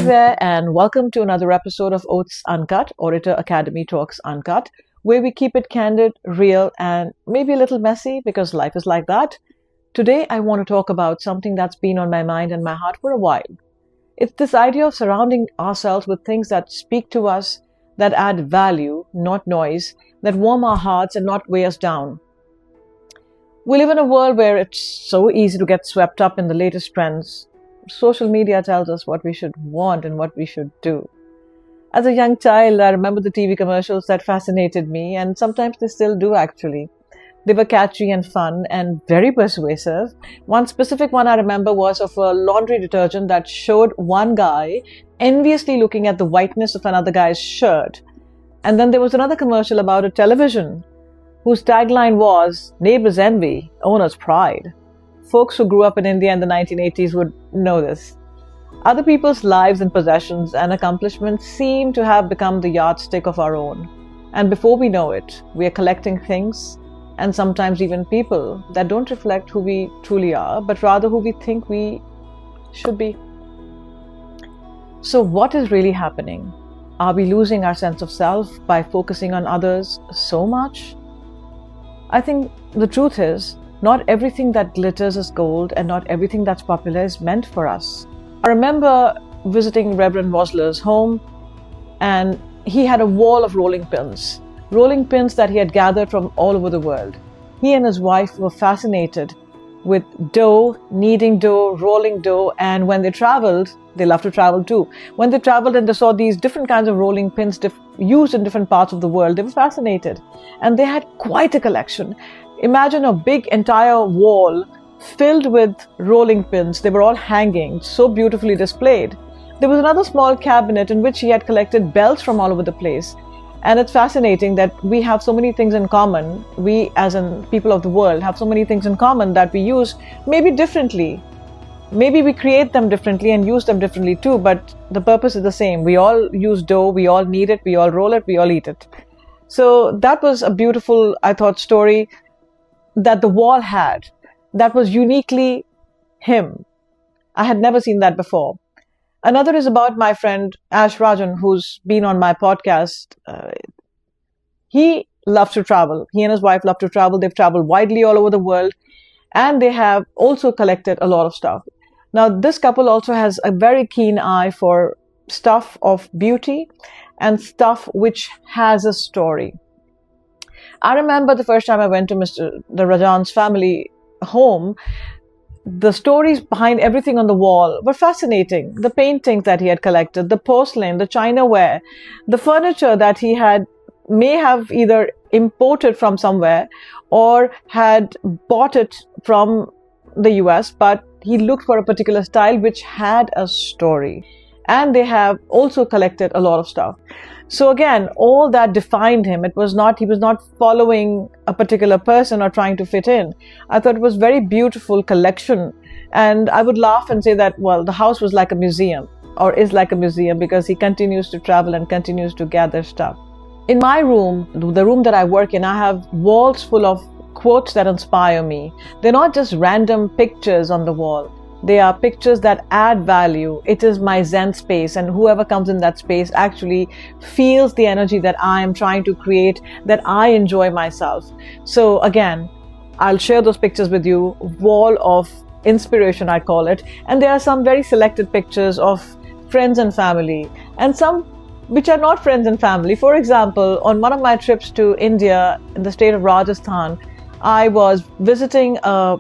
there, and welcome to another episode of OATS Uncut, Orator Academy Talks Uncut, where we keep it candid, real, and maybe a little messy because life is like that. Today, I want to talk about something that's been on my mind and my heart for a while. It's this idea of surrounding ourselves with things that speak to us, that add value, not noise, that warm our hearts and not weigh us down. We live in a world where it's so easy to get swept up in the latest trends. Social media tells us what we should want and what we should do. As a young child, I remember the TV commercials that fascinated me, and sometimes they still do actually. They were catchy and fun and very persuasive. One specific one I remember was of a laundry detergent that showed one guy enviously looking at the whiteness of another guy's shirt. And then there was another commercial about a television whose tagline was, "Neighbor's envy, owner's pride." Folks who grew up in India in the 1980s would know this. Other people's lives and possessions and accomplishments seem to have become the yardstick of our own. And before we know it, we are collecting things and sometimes even people that don't reflect who we truly are, but rather who we think we should be. So what is really happening? Are we losing our sense of self by focusing on others so much? I think the truth is, not everything that glitters is gold and not everything that's popular is meant for us. I remember visiting Reverend Vosler's home, and he had a wall of rolling pins that he had gathered from all over the world. He and his wife were fascinated with dough, kneading dough, rolling dough, and when they traveled, they love to travel too. When they traveled and they saw these different kinds of rolling pins used in different parts of the world, they were fascinated. And they had quite a collection. Imagine a big entire wall filled with rolling pins. They were all hanging, so beautifully displayed. There was another small cabinet in which he had collected bells from all over the place. And it's fascinating that we have so many things in common. We, as in people of the world, have so many things in common that we use maybe differently. Maybe we create them differently and use them differently too, but the purpose is the same. We all use dough, we all knead it, we all roll it, we all eat it. So that was a beautiful, I thought, story that the wall had that was uniquely him. I had never seen that before. Another is about my friend Ash Rajan, who's been on my podcast. He loves to travel. He and his wife love to travel. They've traveled widely all over the world, and they have also collected a lot of stuff. Now, this couple also has a very keen eye for stuff of beauty and stuff which has a story. I remember the first time I went to the Rajan's family home, the stories behind everything on the wall were fascinating. The paintings that he had collected, the porcelain, the chinaware, the furniture that he may have either imported from somewhere or had bought it from the US, but he looked for a particular style which had a story. And they have also collected a lot of stuff. So again, all that defined him. He was not following a particular person or trying to fit in. I thought it was very beautiful collection. And I would laugh and say that, well, the house was like a museum or is like a museum because he continues to travel and continues to gather stuff. In my room, the room that I work in, I have walls full of quotes that inspire me. They're not just random pictures on the wall. They are pictures that add value. It is my Zen space, and whoever comes in that space actually feels the energy that I am trying to create, that I enjoy myself. So again, I'll share those pictures with you. Wall of inspiration, I call it. And there are some very selected pictures of friends and family, and some which are not friends and family. For example, on one of my trips to India in the state of Rajasthan, I was visiting a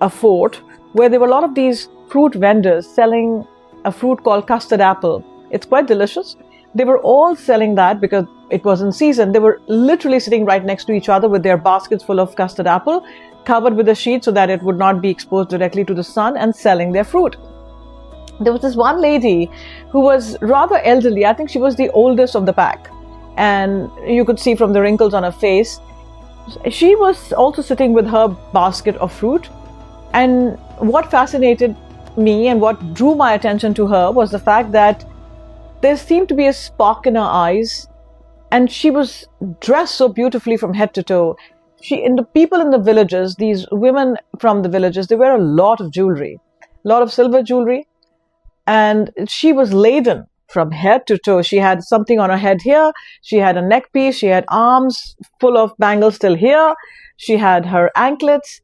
fort where there were a lot of these fruit vendors selling a fruit called custard apple. It's quite delicious. They were all selling that because it was in season. They were literally sitting right next to each other with their baskets full of custard apple, covered with a sheet so that it would not be exposed directly to the sun, and selling their fruit. There was this one lady who was rather elderly. I think she was the oldest of the pack. And you could see from the wrinkles on her face, she was also sitting with her basket of fruit. And what fascinated me and what drew my attention to her was the fact that there seemed to be a spark in her eyes, and she was dressed so beautifully from head to toe. The people in the villages, these women from the villages, they wear a lot of jewelry, a lot of silver jewelry, and she was laden from head to toe. She had something on her head here. She had a neck piece. She had arms full of bangles till here. She had her anklets.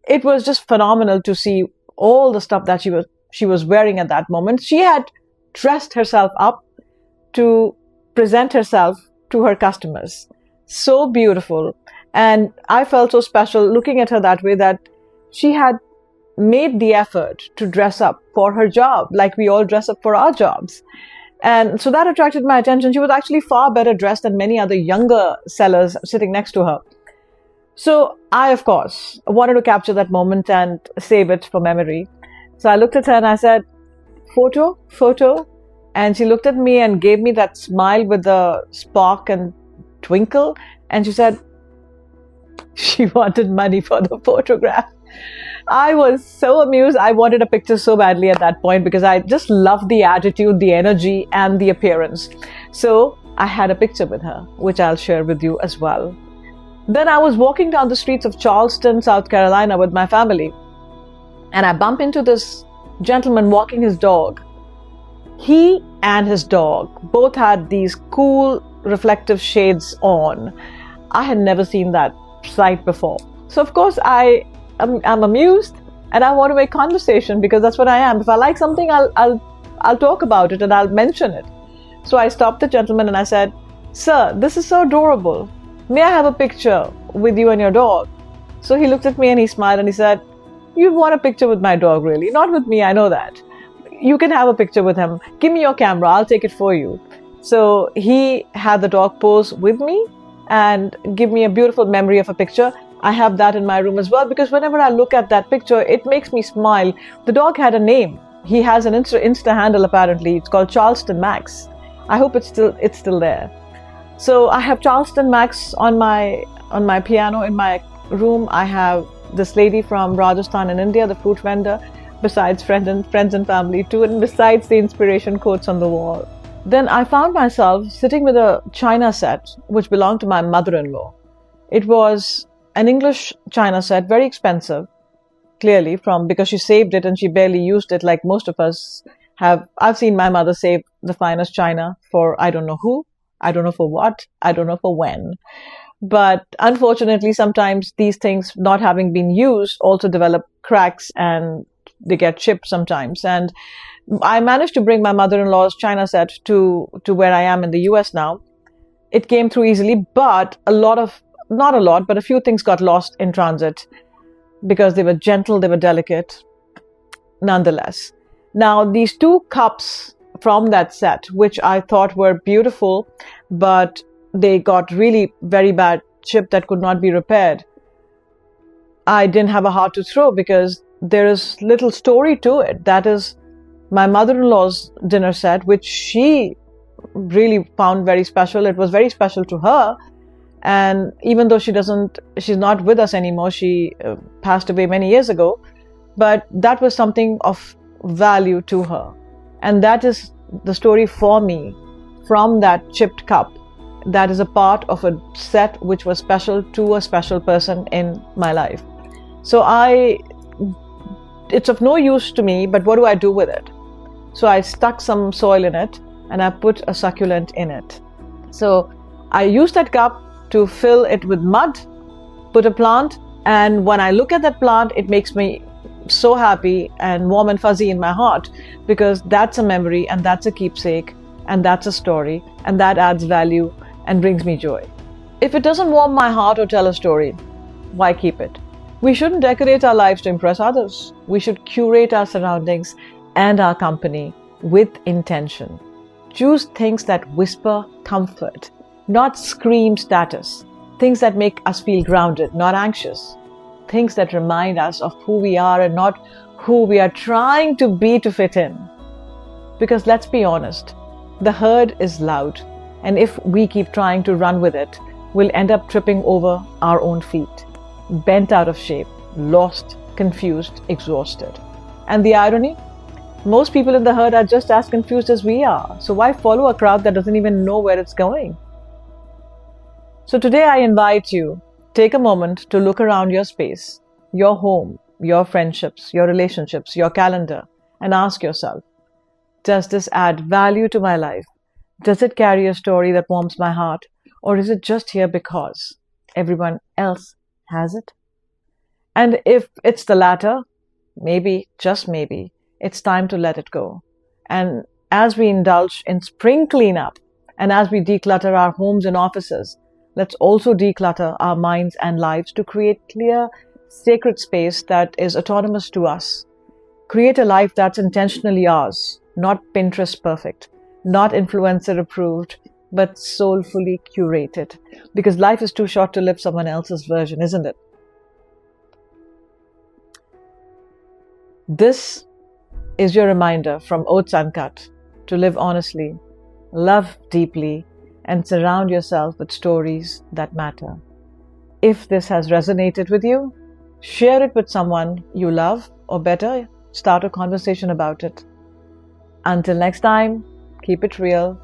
It was just phenomenal to see all the stuff that she was wearing at that moment. She had dressed herself up to present herself to her customers. So beautiful. And I felt so special looking at her that way, that she had made the effort to dress up for her job, like we all dress up for our jobs. And so that attracted my attention. She was actually far better dressed than many other younger sellers sitting next to her. So I, of course, wanted to capture that moment and save it for memory. So I looked at her and I said, photo, photo. And she looked at me and gave me that smile with the spark and twinkle. And she said she wanted money for the photograph. I was so amused. I wanted a picture so badly at that point because I just loved the attitude, the energy, and the appearance. So I had a picture with her, which I'll share with you as well. Then I was walking down the streets of Charleston, South Carolina with my family, and I bump into this gentleman walking his dog. He and his dog both had these cool reflective shades on. I had never seen that sight before. So of course I'm amused and I want to make conversation because that's what I am. If I like something, I'll talk about it and I'll mention it. So I stopped the gentleman and I said, "Sir, this is so adorable. May I have a picture with you and your dog?" So he looked at me and he smiled and he said, "You want a picture with my dog, really? Not with me, I know that. You can have a picture with him. Give me your camera, I'll take it for you." So he had the dog pose with me and give me a beautiful memory of a picture. I have that in my room as well because whenever I look at that picture, it makes me smile. The dog had a name. He has an Insta handle apparently. It's called Charleston Max. I hope it's still there. So I have Charleston Max on my piano in my room. I have this lady from Rajasthan in India, the fruit vendor, besides friends and family too, and besides the inspiration quotes on the wall. Then I found myself sitting with a china set which belonged to my mother-in-law. It was an English china set, very expensive, clearly, because she saved it and she barely used it like most of us have. I've seen my mother save the finest china for I don't know who, I don't know for what, I don't know for when. But unfortunately, sometimes these things not having been used also develop cracks and they get chipped sometimes. And I managed to bring my mother-in-law's china set to where I am in the US now. It came through easily, but not a lot, but a few things got lost in transit because they were gentle, they were delicate, nonetheless. Now, these two cups from that set, which I thought were beautiful, but they got really very bad chip that could not be repaired, I didn't have a heart to throw because there is little story to it. That is my mother-in-law's dinner set, which she really found very special. It was very special to her. And even though she's not with us anymore, she passed away many years ago, but that was something of value to her. And that is the story for me from that chipped cup. That is a part of a set which was special to a special person in my life. So it's of no use to me, but what do I do with it? So I stuck some soil in it and I put a succulent in it. So I used that cup to fill it with mud, put a plant, and when I look at that plant, it makes me so happy and warm and fuzzy in my heart because that's a memory and that's a keepsake and that's a story and that adds value and brings me joy. If it doesn't warm my heart or tell a story, why keep it? We shouldn't decorate our lives to impress others. We should curate our surroundings and our company with intention. Choose things that whisper comfort, not scream status. Things that make us feel grounded, not anxious. Things that remind us of who we are and not who we are trying to be to fit in. Because let's be honest, the herd is loud, and if we keep trying to run with it, we'll end up tripping over our own feet, bent out of shape, lost, confused, exhausted. And the irony? Most people in the herd are just as confused as we are. So why follow a crowd that doesn't even know where it's going? So today I invite you, take a moment to look around your space, your home, your friendships, your relationships, your calendar, and ask yourself, Does this add value to my life? Does it carry a story that warms my heart? Or is it just here because everyone else has it? And if it's the latter, maybe, just maybe, it's time to let it go. And as we indulge in spring cleanup and as we declutter our homes and offices, let's also declutter our minds and lives to create clear, sacred space that is autonomous to us. Create a life that's intentionally ours, not Pinterest perfect, not influencer approved, but soulfully curated. Because life is too short to live someone else's version, isn't it? This is your reminder from OATS Uncut to live honestly, love deeply, and surround yourself with stories that matter. If this has resonated with you, share it with someone you love, or better, start a conversation about it. Until next time, keep it real,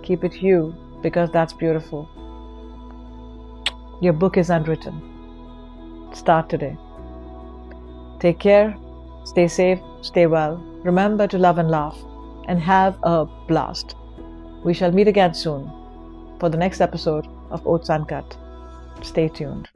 keep it you, because that's beautiful. Your book is unwritten. Start today. Take care, stay safe, stay well. Remember to love and laugh, and have a blast. We shall meet again soon for the next episode of OATS Uncut. Stay tuned.